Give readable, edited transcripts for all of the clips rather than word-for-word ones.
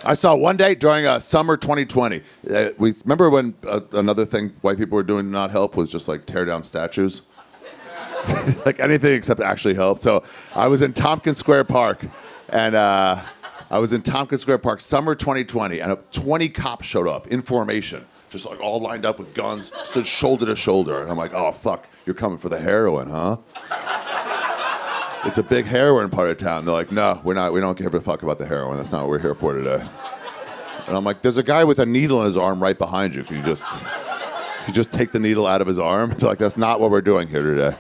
I saw one day during summer 2020. We remember when another thing white people were doing to not help was just like tear down statues. Like anything except actually help. So I was in Tompkins Square Park, and summer 2020, and 20 cops showed up in formation, just like all lined up with guns, stood shoulder to shoulder. And I'm like, oh fuck, you're coming for the heroin, huh? It's a big heroin part of town. They're like, no, we're not. We don't give a fuck about the heroin. That's not what we're here for today. And I'm like, there's a guy with a needle in his arm right behind you. Can you just take the needle out of his arm? They're like, that's not what we're doing here today.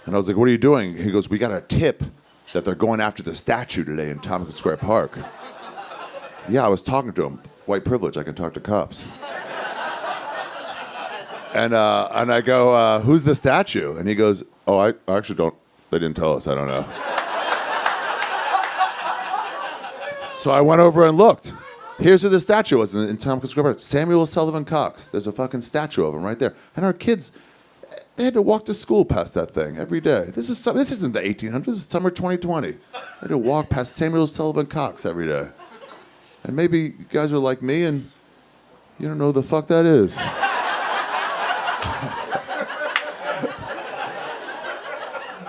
And I was like, what are you doing? He goes, we got a tip that they're going after the statue today in Tompkins Square Park. Yeah, I was talking to him. White privilege, I can talk to cops. And I go, who's the statue? And he goes, oh, I actually don't, they didn't tell us, I don't know. So I went over and looked. Here's who the statue was in Tompkins Square Park. Samuel Sullivan Cox. There's a fucking statue of him right there. And our kids, they had to walk to school past that thing every day. This isn't the 1800s, this is summer 2020. They had to walk past Samuel Sullivan Cox every day. And maybe you guys are like me and you don't know who the fuck that is.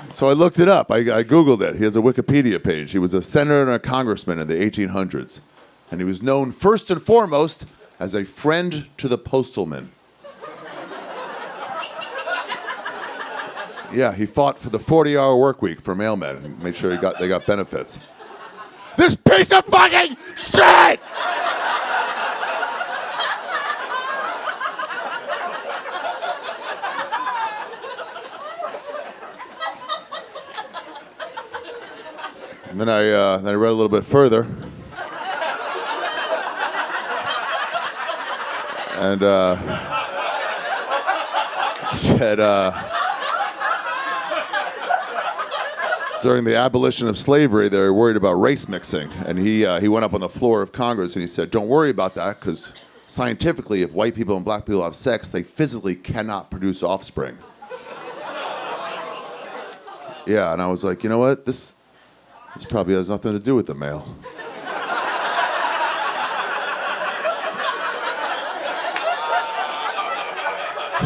So I looked it up. I Googled it. He has a Wikipedia page. He was a senator and a congressman in the 1800s. And he was known first and foremost as a friend to the postman. Yeah, he fought for the 40-hour work week for mailmen and made sure they got benefits. This piece of fucking shit! And then I read a little bit further. And said, during the abolition of slavery, they were worried about race mixing. And he went up on the floor of Congress and he said, don't worry about that, because scientifically, if white people and black people have sex, they physically cannot produce offspring. Yeah, and I was like, you know what? This probably has nothing to do with the male.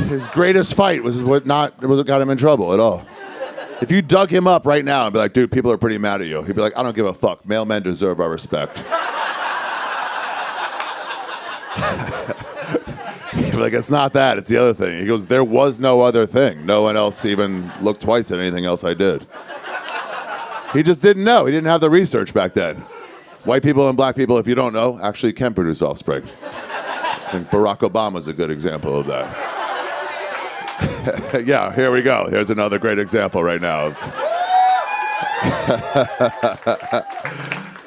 His greatest fight was what got him in trouble at all. If you dug him up right now and be like, dude, people are pretty mad at you, he'd be like, I don't give a fuck. Male men deserve our respect. He'd be like, it's not that, it's the other thing. He goes, there was no other thing. No one else even looked twice at anything else I did. He just didn't know. He didn't have the research back then. White people and black people, if you don't know, actually can produce offspring. I think Barack Obama's a good example of that. Yeah, here we go. Here's another great example right now.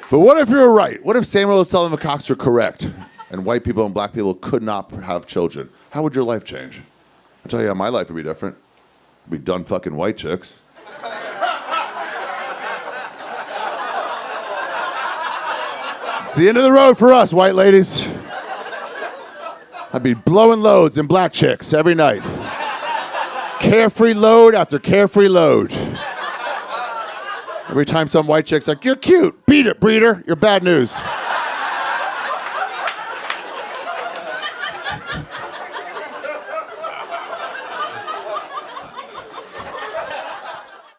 But what if you were right? What if Samuel Sullivan Cox were correct and white people and black people could not have children? How would your life change? I'll tell you how my life would be different. I'd be done fucking white chicks. It's the end of the road for us, white ladies. I'd be blowing loads in black chicks every night. Carefree load after carefree load. Every time some white chick's like, you're cute, beat it, breeder, you're bad news.